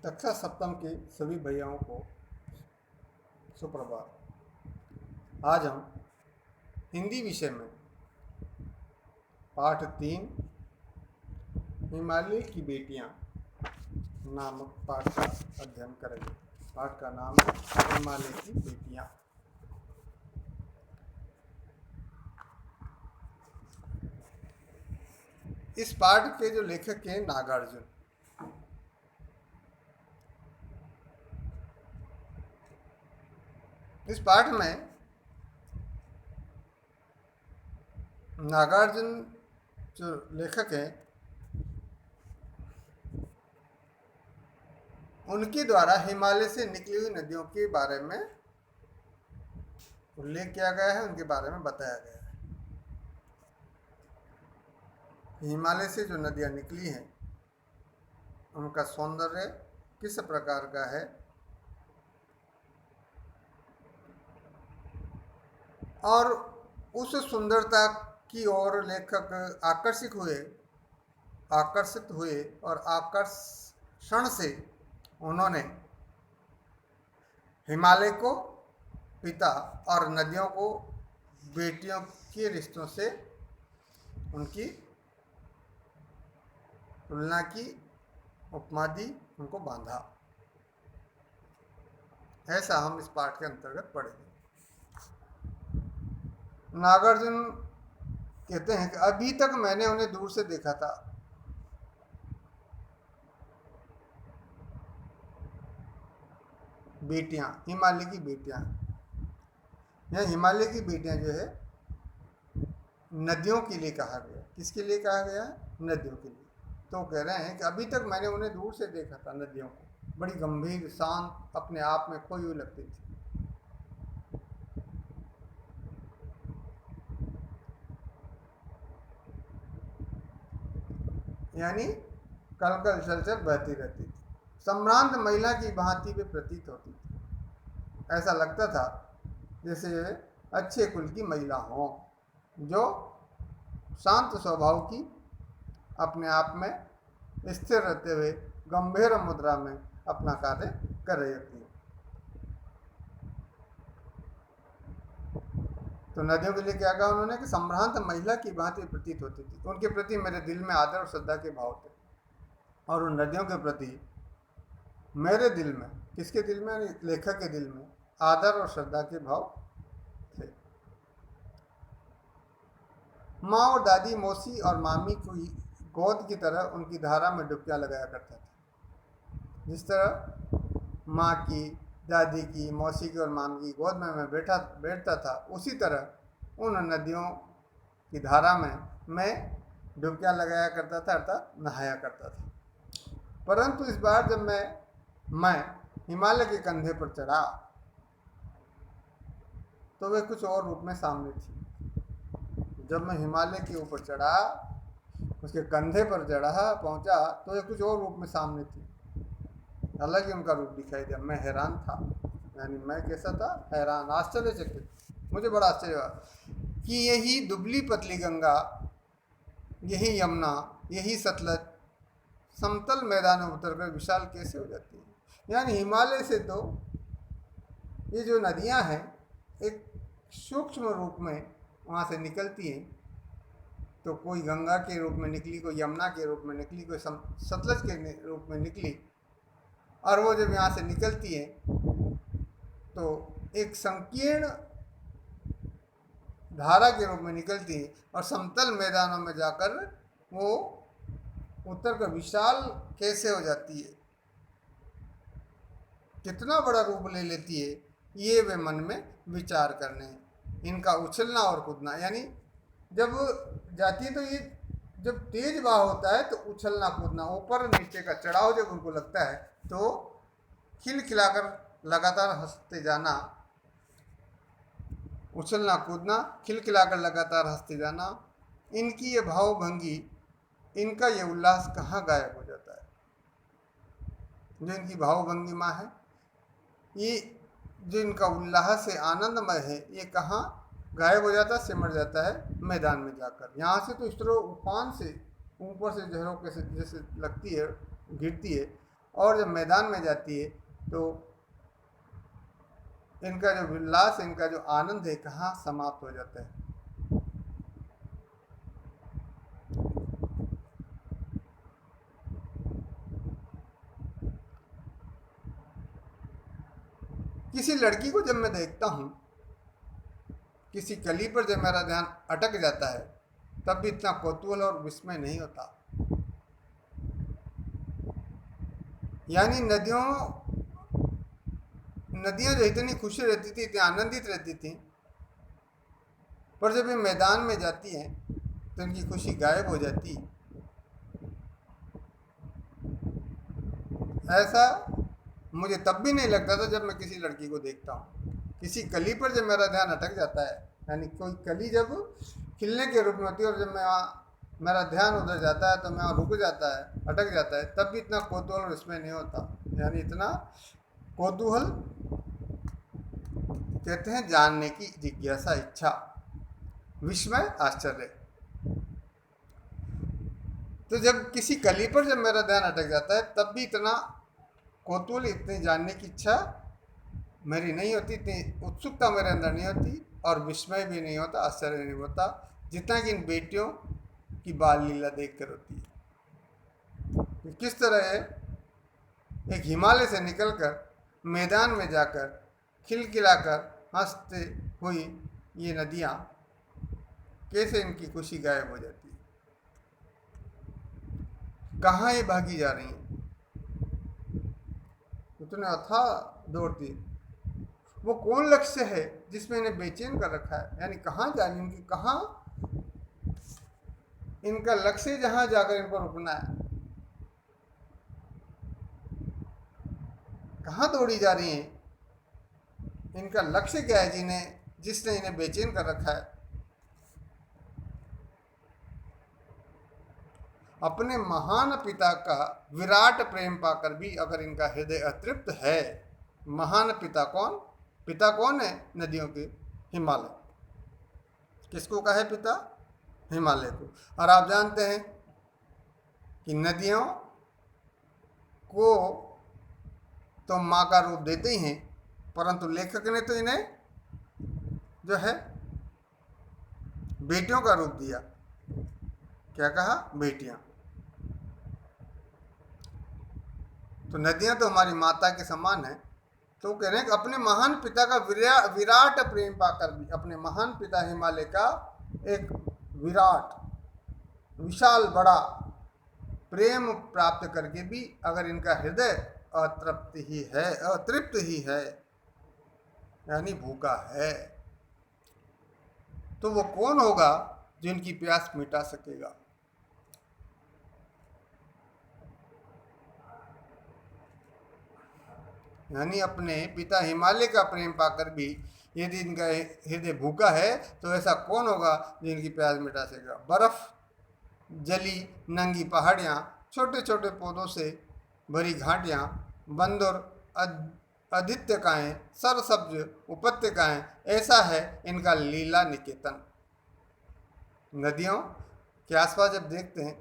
कक्षा सप्तम के सभी भैयाओं को सुप्रभात। आज हम हिंदी विषय में पाठ 3 हिमालय की बेटियां नामक पाठ का अध्ययन करेंगे। पाठ का नाम है हिमालय की बेटियां। इस पाठ के जो लेखक हैं नागार्जुन। इस पाठ में नागार्जुन जो लेखक हैं उनके द्वारा हिमालय से निकली हुई नदियों के बारे में उल्लेख किया गया है, उनके बारे में बताया गया है। हिमालय से जो नदियां निकली हैं उनका सौंदर्य किस प्रकार का है और उस सुंदरता की ओर लेखक आकर्षित हुए और आकर्षण से उन्होंने हिमालय को पिता और नदियों को बेटियों के रिश्तों से उनकी तुलना की, उपमा दी, उनको बांधा। ऐसा हम इस पाठ के अंतर्गत पढ़ेंगे। नागार्जुन कहते हैं कि अभी तक मैंने उन्हें दूर से देखा था। बेटियां, हिमालय की बेटियां। यह हिमालय की बेटियां जो है नदियों के लिए कहा गया। किसके लिए कहा गया? नदियों के लिए। तो कह रहे हैं कि अभी तक मैंने उन्हें दूर से देखा था। नदियों को बड़ी गंभीर, शांत, अपने आप में खोई हुई लगती थी। यानी कलकल चलचल बहती रहती थी। सम्भ्रांत महिला की भांति वे प्रतीत होती थी। ऐसा लगता था जैसे अच्छे कुल की महिला हो, जो शांत स्वभाव की, अपने आप में स्थिर रहते हुए गंभीर मुद्रा में अपना कार्य कर रही होती है। तो नदियों के लिए क्या कहा उन्होंने कि सम्भ्रांत महिला की भांति प्रतीत होती थी। उनके प्रति मेरे दिल में आदर और श्रद्धा के भाव थे और उन नदियों के प्रति मेरे दिल में, किसके दिल में? लेखक के दिल में आदर और श्रद्धा के भाव थे। माँ और दादी, मौसी और मामी को गोद की तरह उनकी धारा में डुबकियां लगाया करता था। जिस तरह माँ की, दादी की, मौसी की और मामी की गोद में मैं बैठता था, उसी तरह उन नदियों की धारा में मैं डुबकियां लगाया करता था, अर्थात नहाया करता था। परंतु इस बार जब मैं हिमालय के कंधे पर चढ़ा तो वे कुछ और रूप में सामने थी। जब मैं हिमालय के ऊपर चढ़ा, उसके कंधे पर पहुंचा तो वे कुछ और रूप में सामने थी। अलग ही उनका रूप दिखाई दिया। मैं हैरान था। यानी मैं कैसा था? हैरान, आश्चर्यचकित। मुझे बड़ा आश्चर्य हुआ कि यही दुबली पतली गंगा, यही यमुना, यही सतलज समतल मैदान में उतरकर विशाल कैसे हो जाती है। यानी हिमालय से तो ये जो नदियां हैं एक सूक्ष्म रूप में वहाँ से निकलती हैं। तो कोई गंगा के रूप में निकली, कोई यमुना के रूप में निकली, कोई सतलज के रूप में निकली, और वो जब यहाँ से निकलती है तो एक संकीर्ण धारा के रूप में निकलती है और समतल मैदानों में जाकर वो उतरकर विशाल कैसे हो जाती है, कितना बड़ा रूप ले लेती है, ये वे मन में विचार करने हैं। इनका उछलना और कूदना, यानी जब जाती है तो ये जब तेज बहाव होता है तो उछलना कूदना, ऊपर नीचे का चढ़ाव जब उनको लगता है तो खिलखिलाकर लगातार हंसते जाना, उछलना कूदना, खिलखिलाकर लगातार हंसते जाना, इनकी ये भावभंगी, इनका ये उल्लास कहाँ गायब हो जाता है? जो इनकी भावभंगिमा है, ये जो इनका उल्लास है, आनंदमय है, ये कहाँ गायब हो जाता है? सिमट जाता है मैदान में जाकर। यहाँ से तो इस तरह उफान से ऊपर से जहरों के जैसे लगती है, गिरती है, और जब मैदान में जाती है तो इनका जो उल्लास, इनका जो आनंद है, कहाँ समाप्त हो जाता है। किसी लड़की को जब मैं देखता हूँ, किसी कली पर जब मेरा ध्यान अटक जाता है, तब भी इतना कौतूहल और विस्मय नहीं होता। यानी नदियां जो इतनी खुशी रहती थी, इतनी आनंदित रहती थी, पर जब ये मैदान में जाती हैं तो इनकी खुशी गायब हो जाती। ऐसा मुझे तब भी नहीं लगता था जब मैं किसी लड़की को देखता हूँ। किसी कली पर जब मेरा ध्यान अटक जाता है, यानी कोई कली जब खिलने के रूप में होती है और जब मेरा ध्यान उधर जाता है तो मैं रुक जाता है, अटक जाता है, तब भी इतना कौतूहल इसमें नहीं होता। यानी इतना कौतूहल कहते हैं जानने की जिज्ञासा, इच्छा, विस्मय, आश्चर्य। तो जब किसी कली पर जब मेरा ध्यान अटक जाता है, तब भी इतना कौतूहल, इतनी जानने की इच्छा मेरी नहीं होती, इतनी उत्सुकता मेरे अंदर नहीं होती, और विस्मय भी नहीं होता, आश्चर्य नहीं होता, जितना कि इन बेटियों की बाल लीला देखकर होती है। किस तरह है एक हिमालय से निकलकर मैदान में जाकर खिलखिलाकर हंसते हुई ये नदियाँ, कैसे इनकी खुशी गायब हो जाती है, कहाँ ये भागी जा रही हैं, इतने अथाह दौड़ती। वो कौन लक्ष्य है जिसमें इन्हें बेचैन कर रखा है, यानी कहाँ जानी इनकी, कहाँ इनका लक्ष्य, जहाँ जाकर इनको रुकना है, कहाँ दौड़ी जा रही हैं, इनका लक्ष्य क्या है जिसने इन्हें बेचैन कर रखा है। अपने महान पिता का विराट प्रेम पाकर भी अगर इनका हृदय अतृप्त है, महान पिता कौन, पिता कौन है नदियों के, हिमालय। किसको कहा है पिता, हिमालय को। और आप जानते हैं कि नदियों को तो माँ का रूप देते ही हैं, परंतु लेखक ने तो इन्हें जो है बेटियों का रूप दिया। क्या कहा, बेटियां। तो नदियां तो हमारी माता के समान है। तो कह रहे हैं कि अपने महान पिता का विराट प्रेम पाकर भी, अपने महान पिता हिमालय का एक विराट, विशाल, बड़ा प्रेम प्राप्त करके भी अगर इनका हृदय अतृप्त ही है, यानी भूखा है, तो वो कौन होगा जो इनकी प्यास मिटा सकेगा। यानी अपने पिता हिमालय का प्रेम पाकर भी यदि इनका हृदय भूखा है, तो ऐसा कौन होगा जो इनकी प्यास मिटा सकेगा। बर्फ जली नंगी पहाड़ियाँ, छोटे छोटे पौधों से भरी घाटियाँ, बंदर आदित्यकाएँ, सरसब्ज उपत्यकाएँ, ऐसा है इनका लीला निकेतन। नदियों के आसपास जब देखते हैं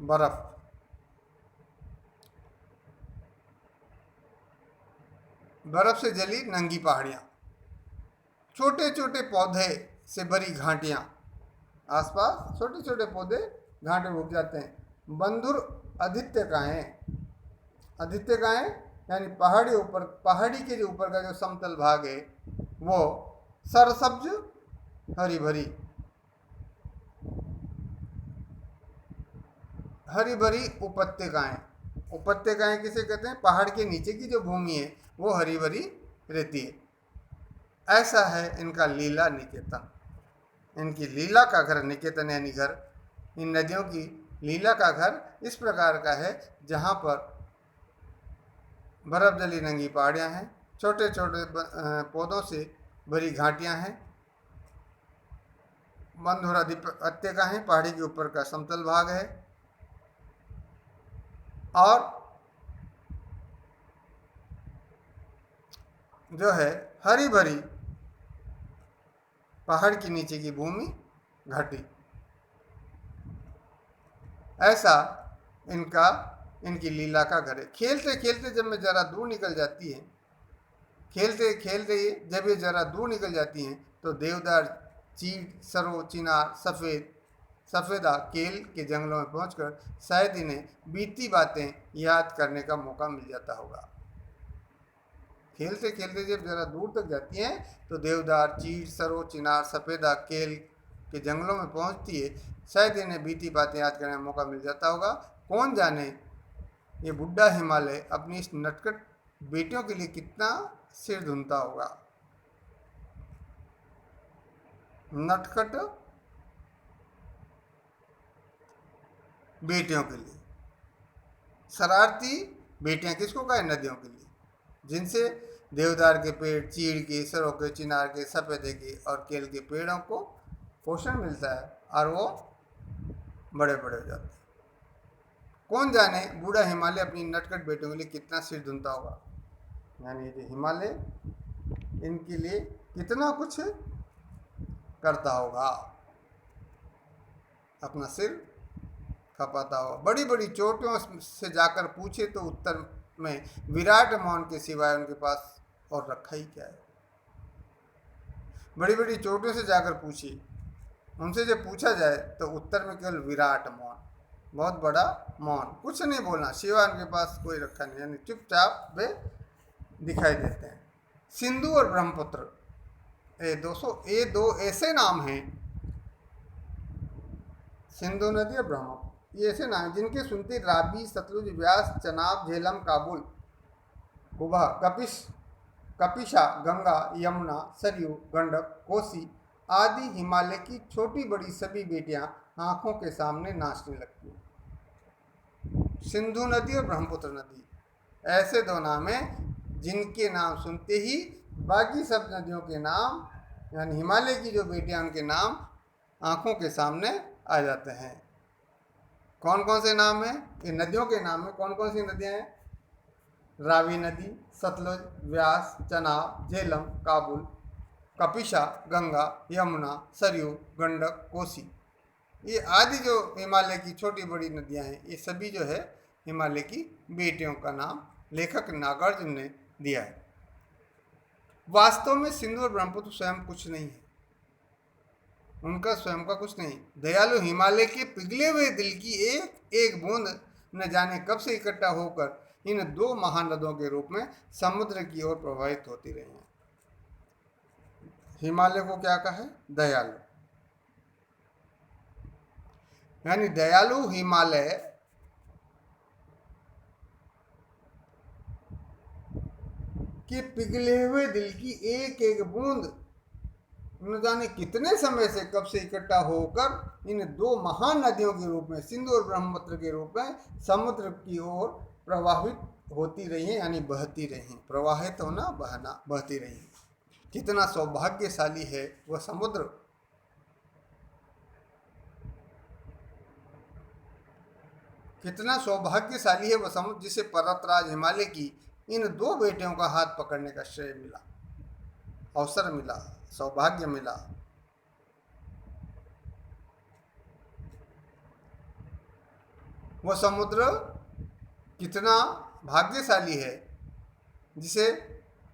बर्फ, बर्फ से जली नंगी पहाड़ियाँ, छोटे छोटे पौधे से भरी घाटियाँ, आसपास छोटे छोटे पौधे घाटे उग जाते हैं। बंधुर आदित्यकाएँ, आदित्यकाएँ यानी पहाड़ी के जो ऊपर का जो समतल भाग है, वो सरसब्ज हरी भरी उपत्यकाएँ। उपत्यकाएँ किसे कहते हैं, पहाड़ के नीचे की जो भूमि है वो हरी भरी रहती है। ऐसा है इनका लीला निकेतन, इनकी लीला का घर निकेतन, यानी घर। इन नदियों की लीला का घर इस प्रकार का है जहाँ पर बर्फ जली नंगी पहाड़ियाँ हैं, छोटे छोटे पौधों से भरी घाटियाँ हैं, बंधुर उपत्यका हैं, पहाड़ी के ऊपर का समतल भाग है, और जो है हरी भरी पहाड़ के नीचे की भूमि, घाटी। ऐसा इनका इनकी लीला का घर है। खेलते खेलते जब मैं जरा दूर निकल जाती है, खेलते खेलते जब ये जरा दूर निकल जाती हैं तो देवदार, चीड़, सरो, चिनार, सफ़ेदा केल के जंगलों में पहुंचकर शायद इन्हें बीती बातें याद करने का मौका मिल जाता होगा। खेलते खेलते जब जरा दूर तक जाती हैं तो देवदार, चीड़, सरो, चिनार, सफ़ेदा केल के जंगलों में पहुंचती है, शायद इन्हें बीती बातें याद करने का मौका मिल जाता होगा। कौन जाने ये बुढ़ा हिमालय अपनी इस नटखट बेटियों के लिए कितना सिर धुनता होगा। नटखट बेटियों के लिए, शरारती बेटियां किसको कहें? नदियों के लिए, जिनसे देवदार के पेड़, चीड़ के, सरों के, चिनार के, सफेदे के और केल के पेड़ों को पोषण मिलता है और वो बड़े बड़े हो जाते हैं। कौन जाने बूढ़ा हिमालय अपनी नटखट बेटियों के लिए कितना सिर धुनता होगा। यानी ये हिमालय इनके लिए कितना कुछ करता होगा, अपना सिर खपाता होगा। बड़ी बड़ी चोटियों से जाकर पूछे तो उत्तर में विराट मौन के सिवाय उनके पास और रखा ही क्या है। बड़ी बड़ी चोटियों से जाकर पूछे, उनसे जब पूछा जाए तो उत्तर में केवल विराट मौन, बहुत बड़ा मौन, कुछ नहीं बोलना, सिवाय उनके पास कोई रखा नहीं, यानी चुपचाप वे दिखाई देते हैं। सिंधु और ब्रह्मपुत्र, ये दो ऐसे नाम हैं, सिंधु नदी और ब्रह्मपुत्र, ये ऐसे नाम जिनके सुनते रावी, सतलुज, व्यास, चनाब, झेलम, काबुल, कुबा, कपिशा, गंगा, यमुना, सरयू, गंडक, कोसी आदि हिमालय की छोटी बड़ी सभी बेटियां आंखों के सामने नाचने लगती हैं। सिंधु नदी और ब्रह्मपुत्र नदी ऐसे दो नाम हैं जिनके नाम सुनते ही बाकी सब नदियों के नाम, यानी हिमालय की जो बेटियां उनके नाम आंखों के सामने आ जाते हैं। कौन कौन से नाम हैं? ये नदियों के नाम में कौन कौन सी नदियां हैं? रावी नदी, सतलुज, व्यास, चनाब, झेलम, काबुल, कपिशा, गंगा, यमुना, सरयू, गंडक, कोसी, ये आदि जो हिमालय की छोटी बड़ी नदियां हैं, ये सभी जो है हिमालय की बेटियों का नाम लेखक नागार्जुन ने दिया है। वास्तव में सिंधु और ब्रह्मपुत्र स्वयं कुछ नहीं है, उनका स्वयं का कुछ नहीं। दयालु हिमालय के पिघले हुए दिल की एक एक बूंद न जाने कब से इकट्ठा होकर इन दो महानदों के रूप में समुद्र की ओर प्रवाहित होती रही हैं। हिमालय को क्या कहा है? दयालु, यानी दयालु हिमालय कि पिघले हुए दिल की एक एक बूंद न जाने कितने समय से कब से इकट्ठा होकर इन दो महान नदियों के रूप में, सिंधु और ब्रह्मपुत्र के रूप में समुद्र की ओर प्रवाहित होती रही हैं, यानी बहती रही। प्रवाहित होना, बहना, बहती रही। कितना सौभाग्यशाली है वह समुद्र, कितना सौभाग्यशाली है वह समुद्र जिसे पर्वतराज हिमालय की इन दो बेटियों का हाथ पकड़ने का श्रेय मिला, अवसर मिला, सौभाग्य मिला। वह समुद्र कितना भाग्यशाली है जिसे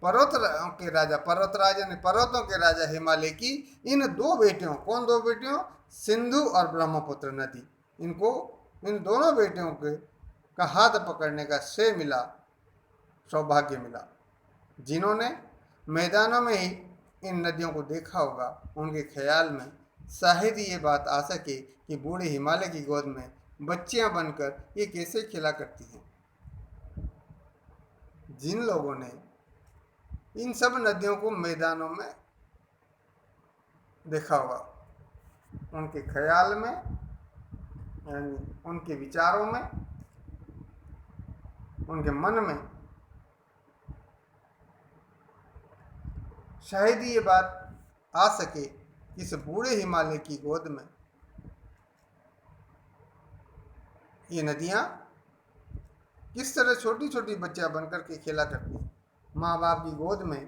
पर्वतराज यानी पर्वतों के राजा हिमालय की इन दो बेटियों, कौन दो बेटियों? सिंधु और ब्रह्मपुत्र नदी, इनको, इन दोनों बेटियों के का हाथ पकड़ने का श्रेय मिला, सौभाग्य मिला। जिन्होंने मैदानों में ही इन नदियों को देखा होगा, उनके ख्याल में शायद ये बात आ सके कि बूढ़े हिमालय की गोद में बच्चियां बनकर ये कैसे खेला करती हैं। जिन लोगों ने इन सब नदियों को मैदानों में देखा होगा, उनके ख्याल में, यानी उनके विचारों में, उनके मन में शायद ये बात आ सके कि इस बूढ़े हिमालय की गोद में ये नदियाँ किस तरह छोटी छोटी बच्चियाँ बनकर के खेला करती हैं। माँ बाप की गोद में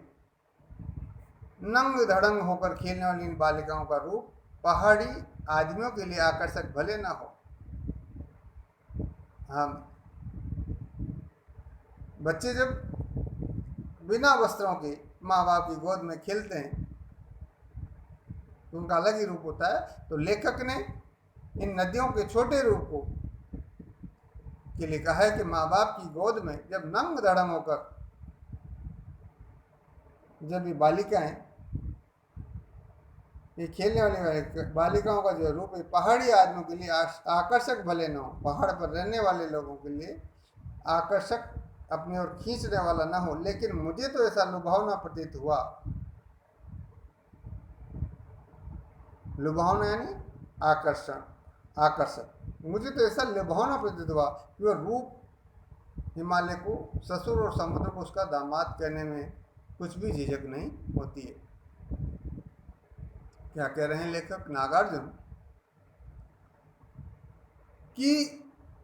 नंग धड़ंग होकर खेलने वाली इन बालिकाओं का रूप पहाड़ी आदमियों के लिए आकर्षक भले ना हो, हम बच्चे जब बिना वस्त्रों के माँ बाप की गोद में खेलते हैं तो उनका अलग ही रूप होता है। तो लेखक ने इन नदियों के छोटे रूप को के लिए कहा है कि माँ बाप की गोद में जब नंग धड़ंग होकर जब ये बालिकाएं, ये खेलने वाली बालिकाओं का जो रूप है पहाड़ी आदमियों के लिए आकर्षक भले न हो, पहाड़ पर रहने वाले लोगों के लिए आकर्षक अपनी ओर खींचने वाला ना हो, लेकिन मुझे तो ऐसा लुभावना प्रतीत हुआ। लुभावना यानी आकर्षण, आकर्षक। मुझे तो ऐसा लुभावना प्रतीत हुआ कि वह रूप हिमालय को ससुर और समुद्र को उसका दामाद कहने में कुछ भी झिझक नहीं होती है। क्या कह रहे हैं लेखक नागार्जुन कि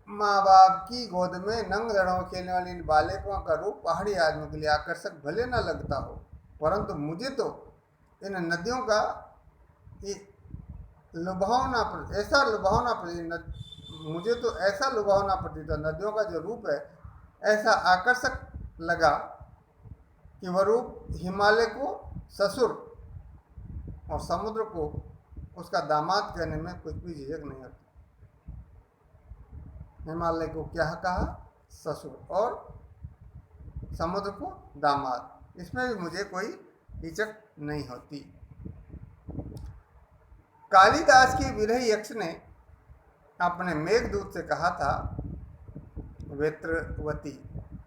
माँ बाप की गोद में नंग धड़ों खेलने वाली इन बालिकाओं का रूप पहाड़ी आदमियों के लिए आकर्षक भले न लगता हो, परंतु मुझे तो इन नदियों का लुभावना ऐसा लुभावना मुझे तो ऐसा लुभावना प्रतीत था, नदियों का जो रूप है ऐसा आकर्षक लगा कि वह रूप हिमालय को ससुर और समुद्र को उसका दामाद कहने में कुछ भी झिझक नहीं होती। हिमालय को क्या कहा? ससुर, और समुद्र को दामाद। इसमें भी मुझे कोई हिचक नहीं होती। कालिदास की विरही यक्ष ने अपने मेघदूत से कहा था वेत्रवती।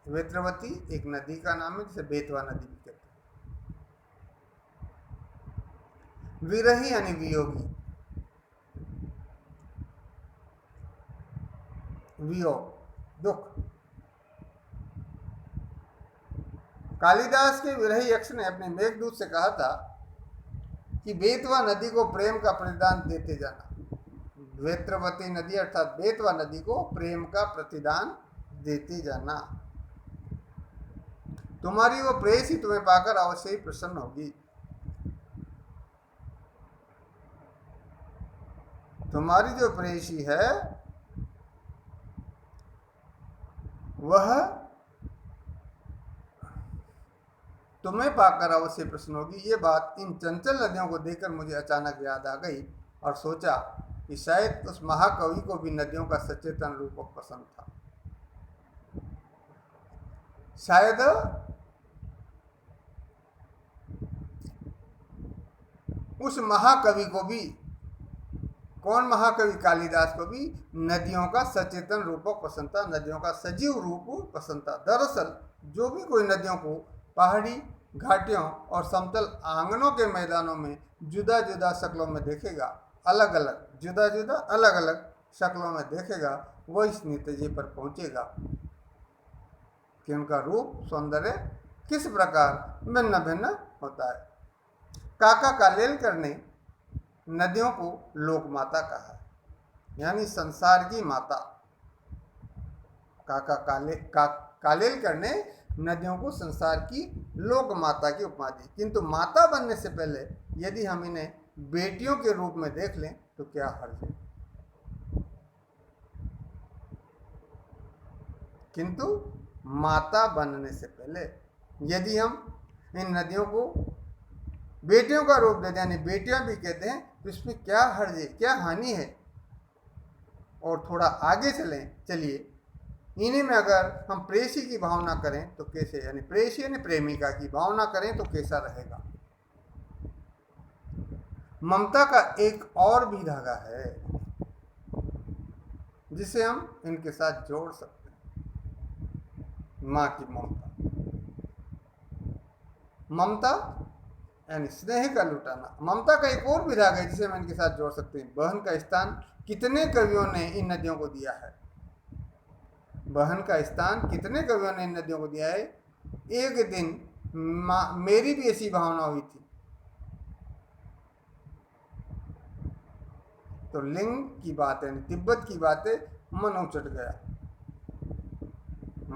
वेत्रवती एक नदी का नाम है जिसे बेतवा नदी भी कहते हैं। विरही यानी वियोगी, वियोग, दुख। कालिदास के विरही यक्ष ने अपने मेघदूत से कहा था कि बेतवा नदी को प्रेम का प्रतिदान देते जाना। वेत्रवती नदी अर्थात बेतवा नदी को प्रेम का प्रतिदान देते जाना। तुम्हारी वो प्रेयसी तुम्हें पाकर अवश्य ही प्रसन्न होगी। तुम्हारी जो प्रेयसी है वह तुम्हें पाकर अवश्य प्रसन्न होगी। ये बात इन चंचल नदियों को देखकर मुझे अचानक याद आ गई और सोचा कि शायद उस महाकवि को भी नदियों का सचेतन रूप पसंद था। शायद उस महाकवि को भी, कौन महाकवि? कालिदास को भी नदियों का सचेतन रूप पसंद था, नदियों का सजीव रूप पसंद था। दरअसल जो भी कोई नदियों को पहाड़ी घाटियों और समतल आंगनों के मैदानों में जुदा जुदा शक्लों में देखेगा, अलग अलग जुदा जुदा अलग अलग शक्लों में देखेगा, वह इस नतीजे पर पहुंचेगा कि उनका रूप सौंदर्य किस प्रकार भिन्न भिन्न होता है। काका कालेलकर ने नदियों को लोक माता कहा, यानी संसार की माता। कालेलकर ने नदियों को संसार की लोक माता की उपमा दी। किंतु माता बनने से पहले यदि हम इन्हें बेटियों के रूप में देख लें तो क्या हर्ज है? किंतु माता बनने से पहले यदि हम इन नदियों को बेटियों का रूप देते हैं, यानी बेटियां भी कहते हैं, तो इसमें क्या हर्ज है, क्या हानि है? और थोड़ा आगे चलिए, इन्हीं में अगर हम प्रेयसी की भावना करें तो कैसे, यानी प्रेयसी यानी प्रेमिका की भावना करें तो कैसा रहेगा? ममता का एक और भी धागा है जिसे हम इनके साथ जोड़ सकते हैं। मां की ममता, ममता यानी स्नेह का लुटाना। ममता का एक और भी धागा है जिसे हम इनके साथ जोड़ सकते हैं। बहन का स्थान कितने कवियों ने इन नदियों को दिया है? बहन का स्थान कितने कवियों ने इन नदियों को दिया है? एक दिन मेरी भी ऐसी भावना हुई थी, तो लिंग की बात है, तिब्बत की बात है, मन उचट गया।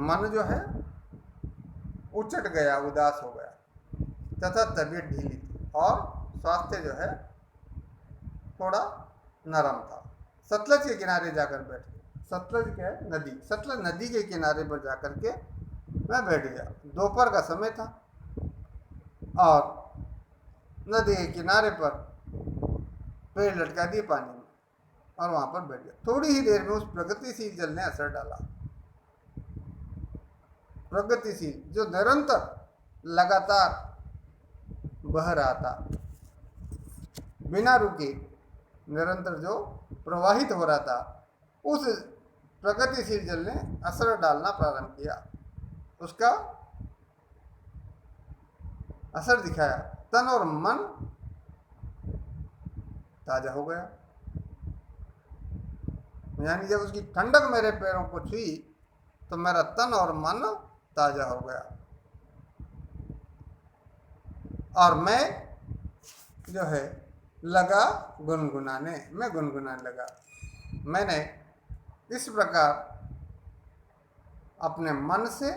मन जो है उचट गया, उदास हो गया तथा तबीयत ढीली थी और स्वास्थ्य जो है थोड़ा नरम था। सतलज के किनारे जाकर बैठ गए। सतलज क्या है? नदी। सतलज नदी के किनारे पर जाकर के मैं बैठ गया। दोपहर का समय था और नदी के किनारे पर पेड़ लटका दिए पानी में और वहां पर बैठ गया। थोड़ी ही देर में उस प्रगतिशील जल ने असर डाला। प्रगतिशील जो निरंतर लगातार बह रहा था, बिना रुके निरंतर जो प्रवाहित हो रहा था, उस प्रगतिशील जल ने असर डालना प्रारंभ किया। उसका असर दिखाया। तन और मन ताजा हो गया। यानी जब उसकी ठंडक मेरे पैरों को छुई तो मेरा तन और मन ताजा हो गया और मैं जो है लगा गुनगुनाने। मैं गुनगुनाने लगा। मैंने इस प्रकार अपने मन से,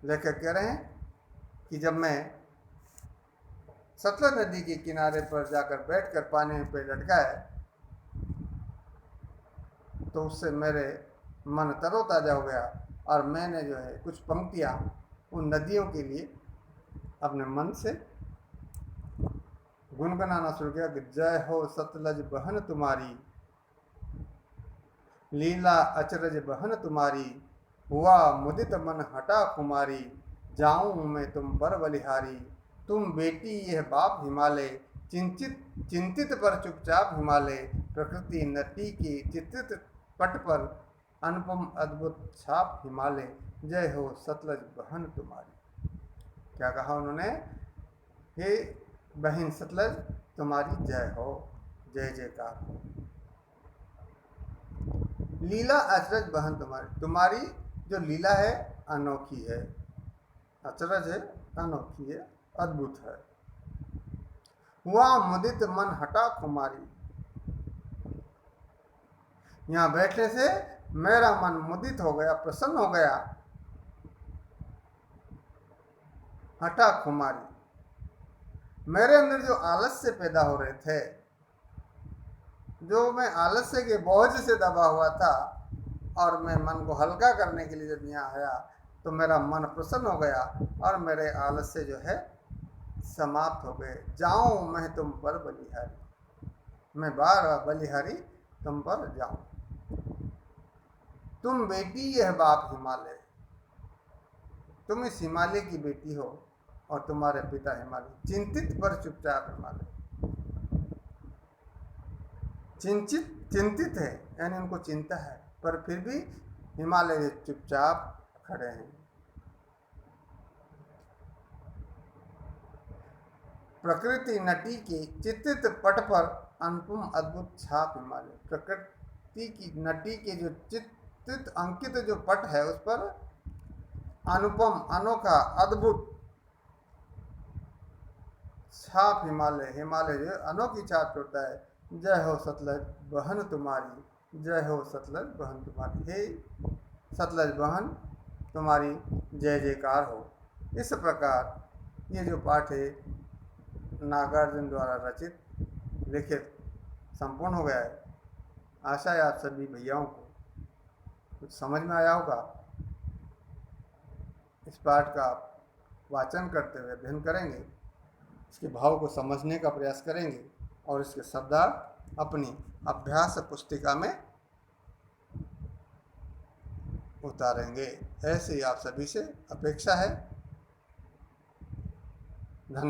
लेखक कह रहे हैं कि जब मैं सतलज नदी के किनारे पर जाकर बैठकर पानी में पैर लटकाए तो उससे मेरे मन तरोताजा हो गया और मैंने जो है कुछ पंक्तियाँ उन नदियों के लिए अपने मन से गुनगुनाना शुरू किया कि जय हो सतलज बहन तुम्हारी, लीला अचरज बहन तुम्हारी, हुआ मुदित मन हटा कुमारी, जाऊं मैं तुम पर बलिहारी, तुम बेटी यह बाप हिमालय, चिंतित पर चुपचाप हिमालय, प्रकृति नटी की चित्रित पट पर अनुपम अद्भुत छाप हिमालय, जय हो सतलज बहन तुम्हारी। क्या कहा उन्होंने? हे बहन सतलज तुम्हारी जय हो, जय जयकार हो। लीला अचरज बहन तुम्हारी, तुम्हारी जो लीला है अनोखी है, अचरज है, अनोखी है, अद्भुत है। हुआ मुदित मन हटा कुमारी, यहां बैठने से मेरा मन मुदित हो गया, प्रसन्न हो गया। हटा कुमारी, मेरे अंदर जो आलस्य पैदा हो रहे थे, जो मैं आलस्य के बोझ से दबा हुआ था और मैं मन को हल्का करने के लिए जब यहाँ आया तो मेरा मन प्रसन्न हो गया और मेरे आलस्य जो है समाप्त हो गए। जाऊं मैं तुम पर बलिहारी, मैं बार बलिहारी तुम पर जाऊं। तुम बेटी यह बाप हिमालय, तुम इस हिमालय की बेटी हो और तुम्हारे पिता हिमालय, चिंतित पर चुपचाप हिमालय। चिंतित है यानी उनको चिंता है, पर फिर भी हिमालय चुपचाप खड़े हैं। प्रकृति नटी के चित्रित पट पर अनुपम अद्भुत छाप हिमालय, प्रकृति की नटी के जो चित्रित अंकित जो पट है उस पर अनुपम अनोखा अद्भुत छाप हिमालय, हिमालय जो अनोखी छाप छोड़ता है। जय हो सतलज बहन तुम्हारी, जय हो सतलज बहन तुम्हारी, हे सतलज बहन तुम्हारी जय जयकार हो। इस प्रकार ये जो पाठ है नागार्जुन द्वारा रचित लिखित संपूर्ण हो गया है। आशा है आप सभी भैयाओं को कुछ समझ में आया होगा। इस पाठ का वाचन करते हुए अध्ययन करेंगे, इसके भाव को समझने का प्रयास करेंगे और इसके शब्दार्थ अपनी अभ्यास पुस्तिका में उतारेंगे। ऐसे ही आप सभी से अपेक्षा है। धन्यवाद।